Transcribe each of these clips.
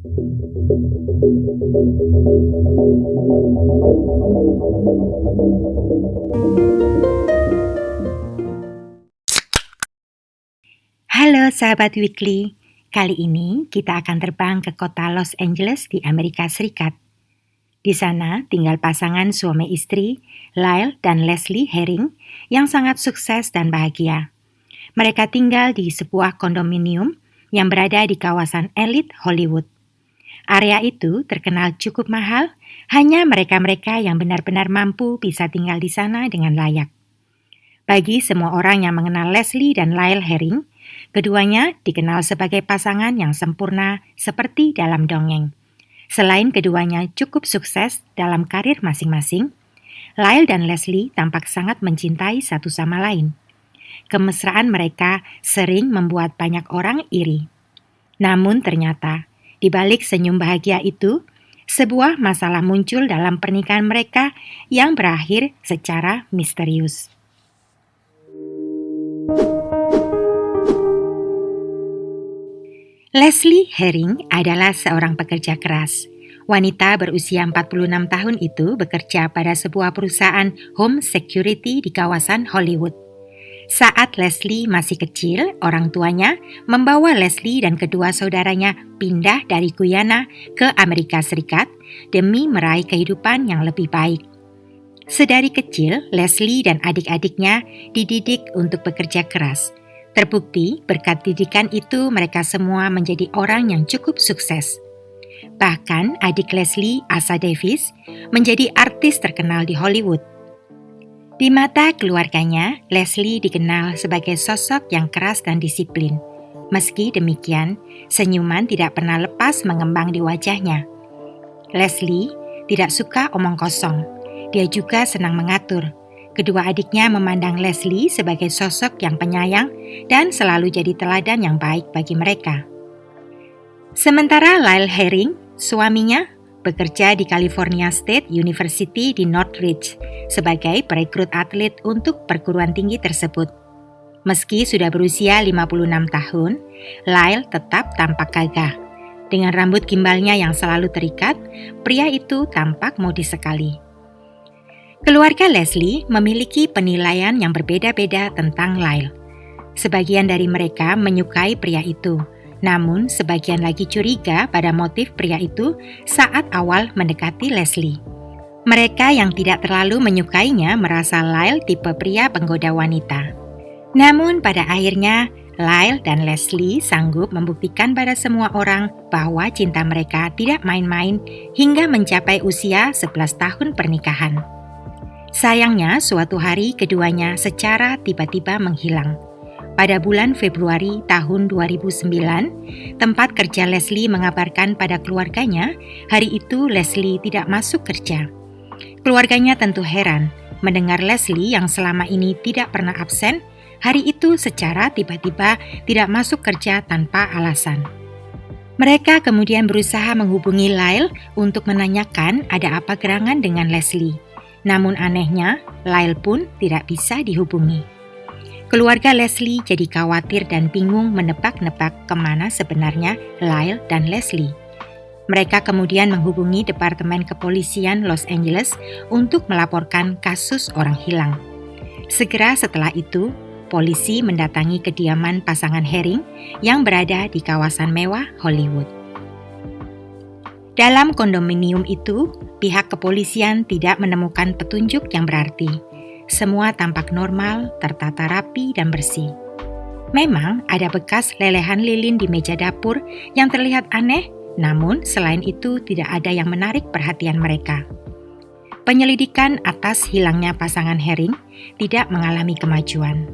Halo sahabat Weekly, kali ini kita akan terbang ke kota Los Angeles di Amerika Serikat. Di sana tinggal pasangan suami istri, Lyle dan Leslie Herring, yang sangat sukses dan bahagia. Mereka tinggal di sebuah kondominium yang berada di kawasan elit Hollywood. Area itu terkenal cukup mahal, hanya mereka-mereka yang benar-benar mampu bisa tinggal di sana dengan layak. Bagi semua orang yang mengenal Leslie dan Lyle Herring, keduanya dikenal sebagai pasangan yang sempurna seperti dalam dongeng. Selain keduanya cukup sukses dalam karir masing-masing, Lyle dan Leslie tampak sangat mencintai satu sama lain. Kemesraan mereka sering membuat banyak orang iri. Namun ternyata, di balik senyum bahagia itu, sebuah masalah muncul dalam pernikahan mereka yang berakhir secara misterius. Leslie Herring adalah seorang pekerja keras. Wanita berusia 46 tahun itu bekerja pada sebuah perusahaan home security di kawasan Hollywood. Saat Leslie masih kecil, orang tuanya membawa Leslie dan kedua saudaranya pindah dari Guyana ke Amerika Serikat demi meraih kehidupan yang lebih baik. Sedari kecil, Leslie dan adik-adiknya dididik untuk bekerja keras. Terbukti, berkat didikan itu mereka semua menjadi orang yang cukup sukses. Bahkan adik Leslie, Asa Davis, menjadi artis terkenal di Hollywood. Di mata keluarganya, Leslie dikenal sebagai sosok yang keras dan disiplin. Meski demikian, senyuman tidak pernah lepas mengembang di wajahnya. Leslie tidak suka omong kosong. Dia juga senang mengatur. Kedua adiknya memandang Leslie sebagai sosok yang penyayang dan selalu jadi teladan yang baik bagi mereka. Sementara Lyle Herring, suaminya, bekerja di California State University di Northridge sebagai perekrut atlet untuk perguruan tinggi tersebut. Meski sudah berusia 56 tahun, Lyle tetap tampak gagah. Dengan rambut gimbalnya yang selalu terikat, pria itu tampak modis sekali. Keluarga Leslie memiliki penilaian yang berbeda-beda tentang Lyle. Sebagian dari mereka menyukai pria itu, namun sebagian lagi curiga pada motif pria itu saat awal mendekati Leslie. Mereka yang tidak terlalu menyukainya merasa Lyle tipe pria penggoda wanita. Namun pada akhirnya, Lyle dan Leslie sanggup membuktikan pada semua orang bahwa cinta mereka tidak main-main hingga mencapai usia 11 tahun pernikahan. Sayangnya, suatu hari keduanya secara tiba-tiba menghilang. Pada bulan Februari tahun 2009, tempat kerja Leslie mengabarkan pada keluarganya hari itu Leslie tidak masuk kerja. Keluarganya tentu heran mendengar Leslie yang selama ini tidak pernah absen, hari itu secara tiba-tiba tidak masuk kerja tanpa alasan. Mereka kemudian berusaha menghubungi Lyle untuk menanyakan ada apa gerangan dengan Leslie. Namun anehnya, Lyle pun tidak bisa dihubungi. Keluarga Leslie jadi khawatir dan bingung menebak-nebak kemana sebenarnya Lyle dan Leslie. Mereka kemudian menghubungi Departemen Kepolisian Los Angeles untuk melaporkan kasus orang hilang. Segera setelah itu, polisi mendatangi kediaman pasangan Herring yang berada di kawasan mewah Hollywood. Dalam kondominium itu, pihak kepolisian tidak menemukan petunjuk yang berarti. Semua tampak normal, tertata rapi, dan bersih. Memang ada bekas lelehan lilin di meja dapur yang terlihat aneh, namun selain itu tidak ada yang menarik perhatian mereka. Penyelidikan atas hilangnya pasangan Herring tidak mengalami kemajuan.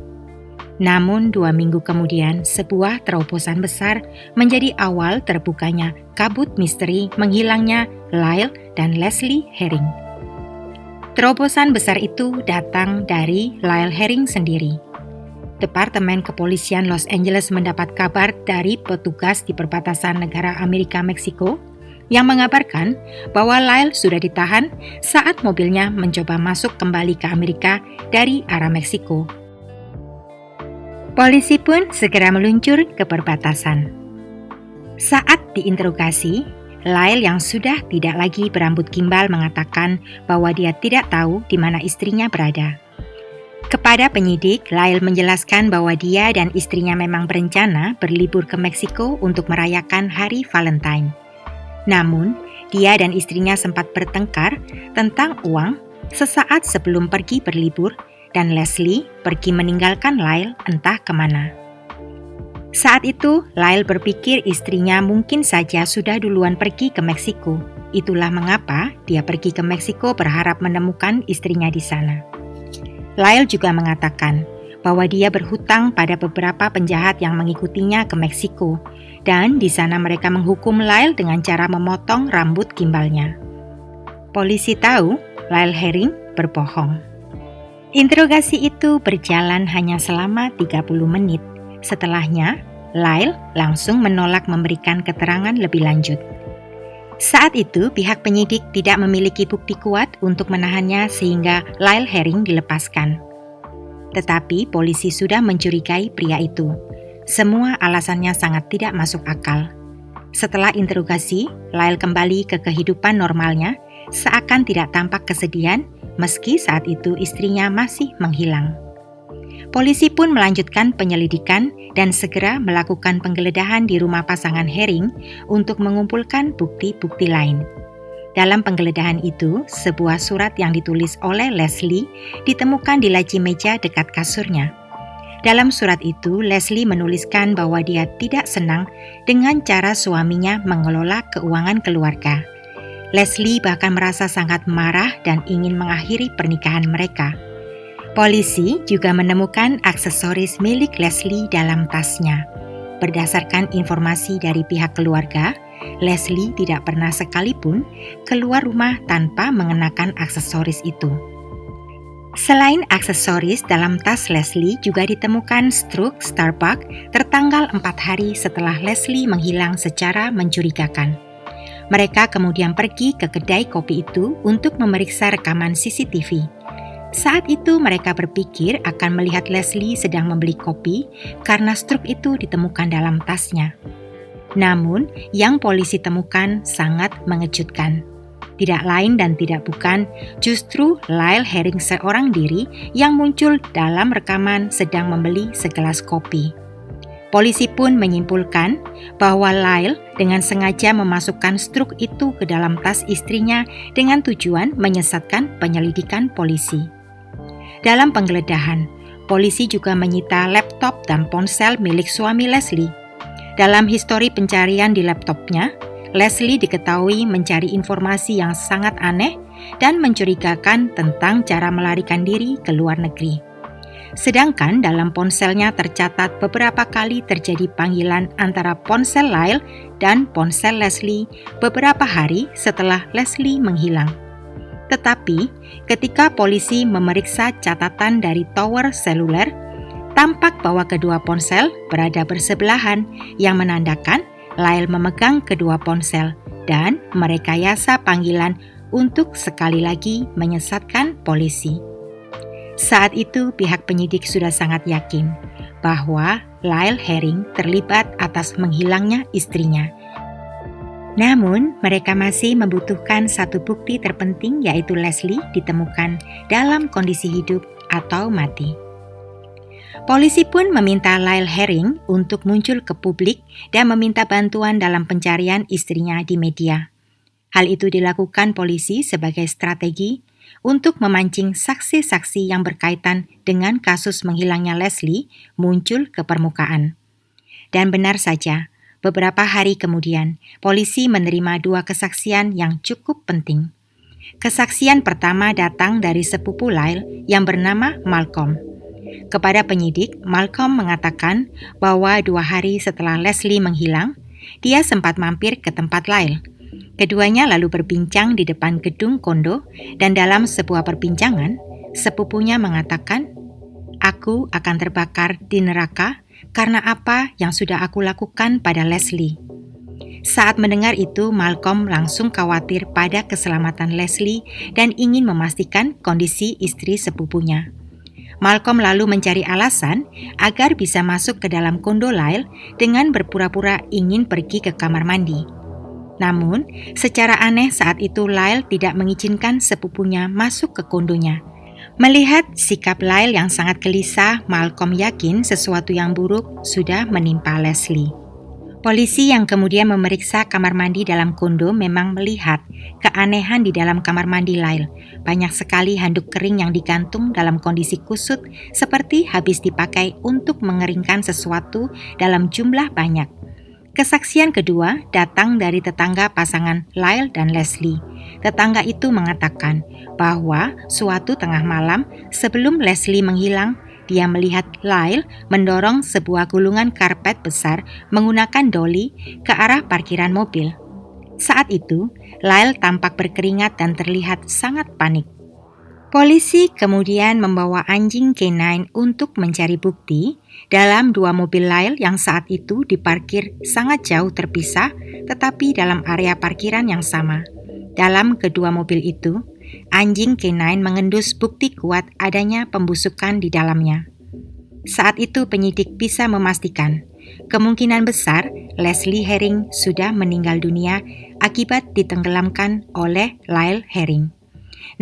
Namun 2 minggu kemudian, sebuah terobosan besar menjadi awal terbukanya kabut misteri menghilangnya Lyle dan Leslie Herring. Terobosan besar itu datang dari Lyle Herring sendiri. Departemen Kepolisian Los Angeles mendapat kabar dari petugas di perbatasan negara Amerika-Meksiko yang mengabarkan bahwa Lyle sudah ditahan saat mobilnya mencoba masuk kembali ke Amerika dari arah Meksiko. Polisi pun segera meluncur ke perbatasan. Saat diinterogasi, Lyle yang sudah tidak lagi berambut gimbal mengatakan bahwa dia tidak tahu di mana istrinya berada. Kepada penyidik, Lyle menjelaskan bahwa dia dan istrinya memang berencana berlibur ke Meksiko untuk merayakan Hari Valentine. Namun, dia dan istrinya sempat bertengkar tentang uang sesaat sebelum pergi berlibur dan Leslie pergi meninggalkan Lyle entah kemana. Saat itu, Lyle berpikir istrinya mungkin saja sudah duluan pergi ke Meksiko. Itulah mengapa dia pergi ke Meksiko berharap menemukan istrinya di sana. Lyle juga mengatakan bahwa dia berhutang pada beberapa penjahat yang mengikutinya ke Meksiko, dan di sana mereka menghukum Lyle dengan cara memotong rambut gimbalnya. Polisi tahu Lyle Herring berbohong. Interogasi itu berjalan hanya selama 30 menit. Setelahnya, Lyle langsung menolak memberikan keterangan lebih lanjut. Saat itu, pihak penyidik tidak memiliki bukti kuat untuk menahannya sehingga Lyle Herring dilepaskan. Tetapi polisi sudah mencurigai pria itu. Semua alasannya sangat tidak masuk akal. Setelah interogasi, Lyle kembali ke kehidupan normalnya, seakan tidak tampak kesedihan meski saat itu istrinya masih menghilang. Polisi pun melanjutkan penyelidikan dan segera melakukan penggeledahan di rumah pasangan Herring untuk mengumpulkan bukti-bukti lain. Dalam penggeledahan itu, sebuah surat yang ditulis oleh Leslie ditemukan di laci meja dekat kasurnya. Dalam surat itu, Leslie menuliskan bahwa dia tidak senang dengan cara suaminya mengelola keuangan keluarga. Leslie bahkan merasa sangat marah dan ingin mengakhiri pernikahan mereka. Polisi juga menemukan aksesoris milik Leslie dalam tasnya. Berdasarkan informasi dari pihak keluarga, Leslie tidak pernah sekalipun keluar rumah tanpa mengenakan aksesoris itu. Selain aksesoris, dalam tas Leslie juga ditemukan struk Starbucks tertanggal 4 hari setelah Leslie menghilang secara mencurigakan. Mereka kemudian pergi ke kedai kopi itu untuk memeriksa rekaman CCTV. Saat itu mereka berpikir akan melihat Leslie sedang membeli kopi karena struk itu ditemukan dalam tasnya. Namun, yang polisi temukan sangat mengejutkan. Tidak lain dan tidak bukan, justru Lyle Herring seorang diri yang muncul dalam rekaman sedang membeli segelas kopi. Polisi pun menyimpulkan bahwa Lyle dengan sengaja memasukkan struk itu ke dalam tas istrinya dengan tujuan menyesatkan penyelidikan polisi. Dalam penggeledahan, polisi juga menyita laptop dan ponsel milik suami Leslie. Dalam histori pencarian di laptopnya, Leslie diketahui mencari informasi yang sangat aneh dan mencurigakan tentang cara melarikan diri ke luar negeri. Sedangkan dalam ponselnya tercatat beberapa kali terjadi panggilan antara ponsel Lyle dan ponsel Leslie beberapa hari setelah Leslie menghilang. Tetapi, ketika polisi memeriksa catatan dari tower seluler, tampak bahwa kedua ponsel berada bersebelahan yang menandakan Lyle memegang kedua ponsel dan merekayasa panggilan untuk sekali lagi menyesatkan polisi. Saat itu pihak penyidik sudah sangat yakin bahwa Lyle Herring terlibat atas menghilangnya istrinya. Namun, mereka masih membutuhkan satu bukti terpenting yaitu Leslie ditemukan dalam kondisi hidup atau mati. Polisi pun meminta Lyle Herring untuk muncul ke publik dan meminta bantuan dalam pencarian istrinya di media. Hal itu dilakukan polisi sebagai strategi untuk memancing saksi-saksi yang berkaitan dengan kasus menghilangnya Leslie muncul ke permukaan. Dan benar saja, beberapa hari kemudian, polisi menerima dua kesaksian yang cukup penting. Kesaksian pertama datang dari sepupu Lyle yang bernama Malcolm. Kepada penyidik, Malcolm mengatakan bahwa 2 hari setelah Leslie menghilang, dia sempat mampir ke tempat Lyle. Keduanya lalu berbincang di depan gedung kondo dan dalam sebuah perbincangan, sepupunya mengatakan, "Aku akan terbakar di neraka karena apa yang sudah aku lakukan pada Leslie." Saat mendengar itu, Malcolm langsung khawatir pada keselamatan Leslie dan ingin memastikan kondisi istri sepupunya. Malcolm lalu mencari alasan agar bisa masuk ke dalam kondo Lyle dengan berpura-pura ingin pergi ke kamar mandi. Namun, secara aneh saat itu Lyle tidak mengizinkan sepupunya masuk ke kondonya. Melihat sikap Lyle yang sangat gelisah, Malcolm yakin sesuatu yang buruk sudah menimpa Leslie. Polisi yang kemudian memeriksa kamar mandi dalam kondo memang melihat keanehan di dalam kamar mandi Lyle. Banyak sekali handuk kering yang digantung dalam kondisi kusut seperti habis dipakai untuk mengeringkan sesuatu dalam jumlah banyak. Kesaksian kedua datang dari tetangga pasangan Lyle dan Leslie. Tetangga itu mengatakan bahwa suatu tengah malam sebelum Leslie menghilang, dia melihat Lyle mendorong sebuah gulungan karpet besar menggunakan doli ke arah parkiran mobil. Saat itu, Lyle tampak berkeringat dan terlihat sangat panik. Polisi kemudian membawa anjing K9 untuk mencari bukti dalam dua mobil Lyle yang saat itu diparkir sangat jauh terpisah tetapi dalam area parkiran yang sama. Dalam kedua mobil itu, anjing K9 mengendus bukti kuat adanya pembusukan di dalamnya. Saat itu penyidik bisa memastikan kemungkinan besar Leslie Herring sudah meninggal dunia akibat ditenggelamkan oleh Lyle Herring.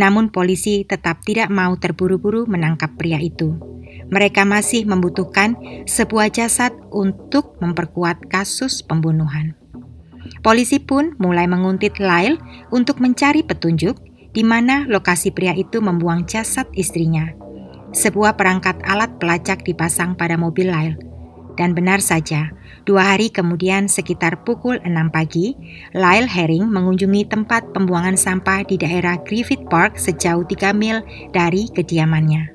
Namun polisi tetap tidak mau terburu-buru menangkap pria itu. Mereka masih membutuhkan sebuah jasad untuk memperkuat kasus pembunuhan. Polisi pun mulai menguntit Lyle untuk mencari petunjuk di mana lokasi pria itu membuang jasad istrinya. Sebuah perangkat alat pelacak dipasang pada mobil Lyle. Dan benar saja, 2 hari kemudian sekitar pukul 6 pagi, Lyle Herring mengunjungi tempat pembuangan sampah di daerah Griffith Park sejauh 3 mil dari kediamannya.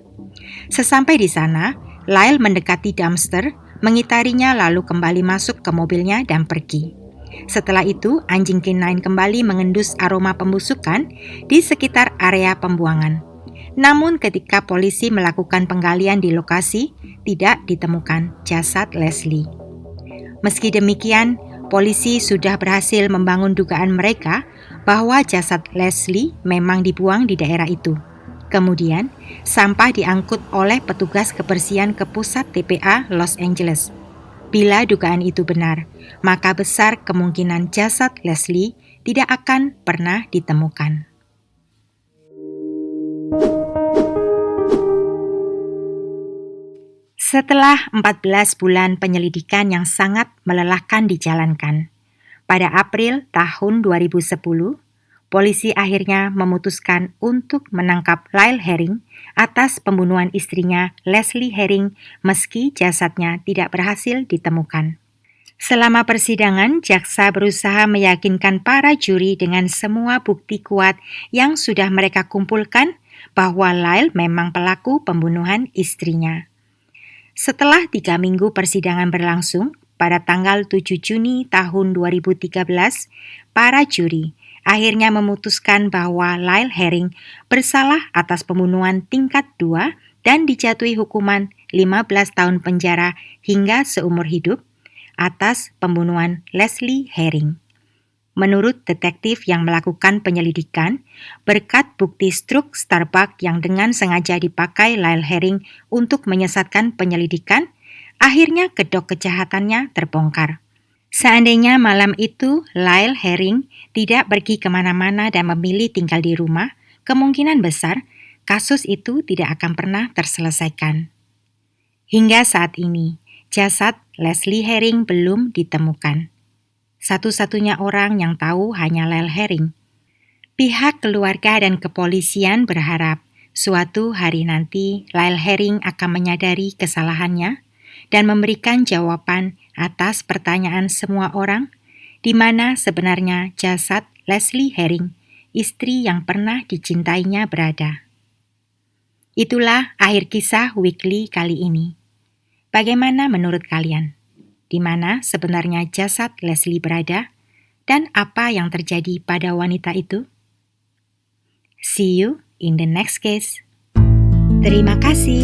Sesampai di sana, Lyle mendekati dumpster, mengitarinya lalu kembali masuk ke mobilnya dan pergi. Setelah itu, anjing K9 kembali mengendus aroma pembusukan di sekitar area pembuangan. Namun ketika polisi melakukan penggalian di lokasi, tidak ditemukan jasad Leslie. Meski demikian, polisi sudah berhasil membangun dugaan mereka bahwa jasad Leslie memang dibuang di daerah itu. Kemudian, sampah diangkut oleh petugas kebersihan ke pusat TPA Los Angeles. Bila dugaan itu benar, maka besar kemungkinan jasad Leslie tidak akan pernah ditemukan. Setelah 14 bulan penyelidikan yang sangat melelahkan dijalankan, pada April tahun 2010, polisi akhirnya memutuskan untuk menangkap Lyle Herring atas pembunuhan istrinya Leslie Herring meski jasadnya tidak berhasil ditemukan. Selama persidangan, jaksa berusaha meyakinkan para juri dengan semua bukti kuat yang sudah mereka kumpulkan bahwa Lyle memang pelaku pembunuhan istrinya. Setelah 3 minggu persidangan berlangsung, pada tanggal 7 Juni tahun 2013, para juri akhirnya memutuskan bahwa Lyle Herring bersalah atas pembunuhan tingkat 2 dan dijatuhi hukuman 15 tahun penjara hingga seumur hidup atas pembunuhan Leslie Herring. Menurut detektif yang melakukan penyelidikan, berkat bukti struk Starbucks yang dengan sengaja dipakai Lyle Herring untuk menyesatkan penyelidikan, akhirnya kedok kejahatannya terbongkar. Seandainya malam itu Lyle Herring tidak pergi kemana-mana dan memilih tinggal di rumah, kemungkinan besar kasus itu tidak akan pernah terselesaikan. Hingga saat ini, jasad Leslie Herring belum ditemukan. Satu-satunya orang yang tahu hanya Lyle Herring. Pihak keluarga dan kepolisian berharap suatu hari nanti Lyle Herring akan menyadari kesalahannya dan memberikan jawaban atas pertanyaan semua orang di mana sebenarnya jasad Leslie Herring, istri yang pernah dicintainya, berada. Itulah akhir kisah Weekly kali ini. Bagaimana menurut kalian? Di mana sebenarnya jasad Leslie berada, dan apa yang terjadi pada wanita itu? See you in the next case. Terima kasih.